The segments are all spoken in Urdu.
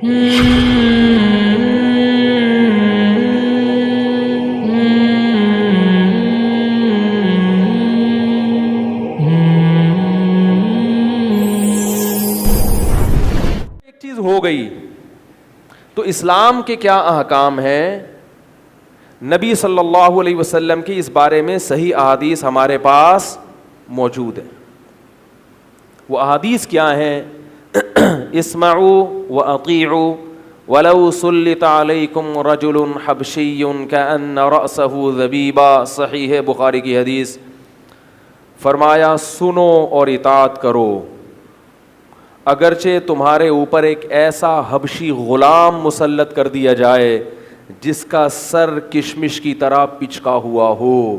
ایک چیز ہو گئی تو اسلام کے کیا احکام ہیں؟ نبی صلی اللہ علیہ وسلم کی اس بارے میں صحیح احادیث ہمارے پاس موجود ہیں. وہ احادیث کیا ہیں؟ اسمعوا واطیعوا ولو سلط علیکم رجل حبشی کأن رأسہ ذبیبہ. صحیح بخاری کی حدیث. فرمایا سنو اور اطاعت کرو، اگرچہ تمہارے اوپر ایک ایسا حبشی غلام مسلط کر دیا جائے جس کا سر کشمش کی طرح پچکا ہوا ہو.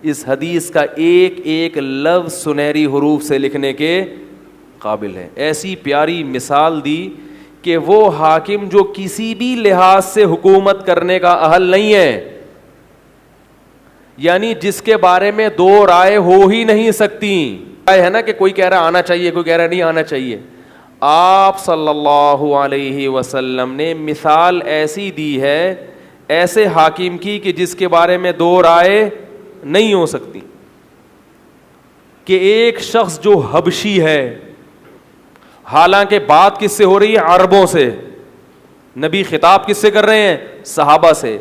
اس حدیث کا ایک ایک لفظ سنہری حروف سے لکھنے کے قابل ہے. ایسی پیاری مثال دی کہ وہ حاکم جو کسی بھی لحاظ سے حکومت کرنے کا اہل نہیں ہے، یعنی جس کے بارے میں دو رائے ہو ہی نہیں سکتی. ہے نا کہ کوئی کہہ رہا آنا چاہیے، کوئی کہہ رہا نہیں آنا چاہیے. آپ صلی اللہ علیہ وسلم نے مثال ایسی دی ہے ایسے حاکم کی کہ جس کے بارے میں دو رائے نہیں ہو سکتی، کہ ایک شخص جو حبشی ہے، حالانکہ بات کس سے ہو رہی ہے؟ عربوں سے. نبی خطاب کس سے کر رہے ہیں؟ صحابہ سے.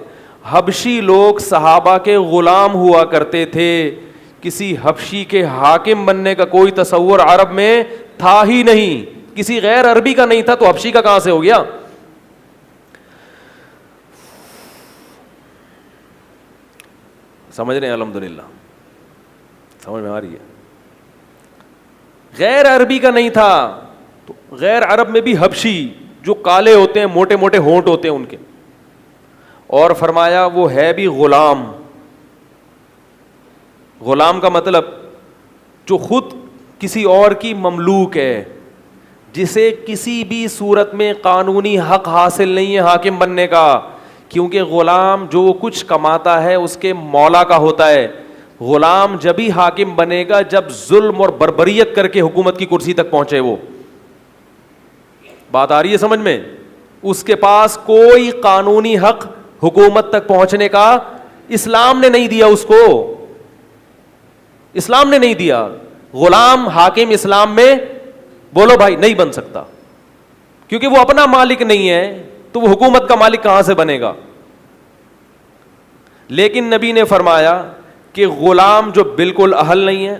حبشی لوگ صحابہ کے غلام ہوا کرتے تھے. کسی حبشی کے حاکم بننے کا کوئی تصور عرب میں تھا ہی نہیں، کسی غیر عربی کا نہیں تھا، تو حبشی کا کہاں سے ہو گیا؟ سمجھ رہے ہیں؟ الحمدللہ سمجھ میں آ رہی ہے. غیر عربی کا نہیں تھا، تو غیر عرب میں بھی حبشی جو کالے ہوتے ہیں، موٹے موٹے ہونٹ ہوتے ہیں ان کے. اور فرمایا وہ ہے بھی غلام. غلام کا مطلب جو خود کسی اور کی مملوک ہے، جسے کسی بھی صورت میں قانونی حق حاصل نہیں ہے حاکم بننے کا، کیونکہ غلام جو کچھ کماتا ہے اس کے مولا کا ہوتا ہے. غلام جب ہی حاکم بنے گا جب ظلم اور بربریت کر کے حکومت کی کرسی تک پہنچے. وہ بات آ رہی ہے سمجھ میں؟ اس کے پاس کوئی قانونی حق حکومت تک پہنچنے کا اسلام نے نہیں دیا اس کو. اسلام نے نہیں دیا. غلام حاکم اسلام میں بولو بھائی نہیں بن سکتا، کیونکہ وہ اپنا مالک نہیں ہے، تو وہ حکومت کا مالک کہاں سے بنے گا؟ لیکن نبی نے فرمایا کہ غلام جو بالکل اہل نہیں ہے،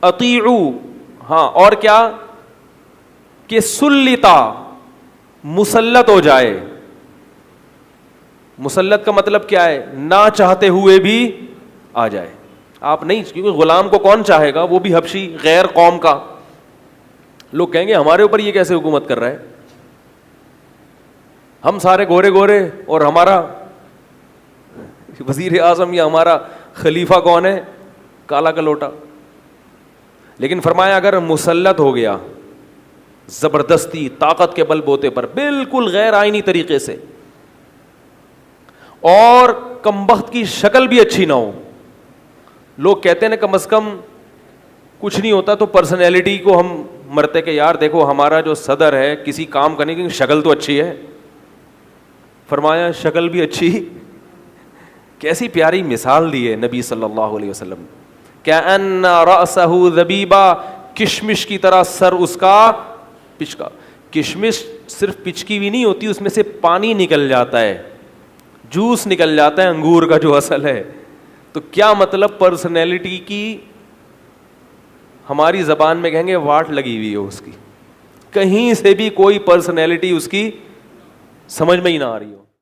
اطیعو، ہاں اور کیا کہ سلطا، مسلط ہو جائے. مسلط کا مطلب کیا ہے؟ نہ چاہتے ہوئے بھی آ جائے. آپ نہیں، کیونکہ غلام کو کون چاہے گا؟ وہ بھی حبشی غیر قوم کا. لوگ کہیں گے ہمارے اوپر یہ کیسے حکومت کر رہا ہے؟ ہم سارے گورے گورے اور ہمارا وزیر اعظم یا ہمارا خلیفہ کون ہے؟ کالا کلوٹا. لیکن فرمایا اگر مسلط ہو گیا زبردستی طاقت کے بل بوتے پر، بالکل غیر آئینی طریقے سے، اور کمبخت کی شکل بھی اچھی نہ ہو. لوگ کہتے ہیں کم از کم کچھ نہیں ہوتا تو پرسنالٹی کو ہم مرتے کہ یار دیکھو ہمارا جو صدر ہے کسی کام کرنے کی شکل تو اچھی ہے. فرمایا شکل بھی اچھی. کیسی پیاری مثال دی ہے نبی صلی اللہ علیہ وسلم. کأن رأسہ ذبیبہ، کشمش کی طرح سر اس کا پچکا. کشمش صرف پچکی بھی نہیں ہوتی، اس میں سے پانی نکل جاتا ہے، جوس نکل جاتا ہے انگور کا جو اصل ہے. تو کیا مطلب؟ پرسنالٹی کی ہماری زبان میں کہیں گے واٹ لگی ہوئی ہے اس کی، کہیں سے بھی کوئی پرسنالٹی اس کی سمجھ میں ہی نہ آ رہی ہو.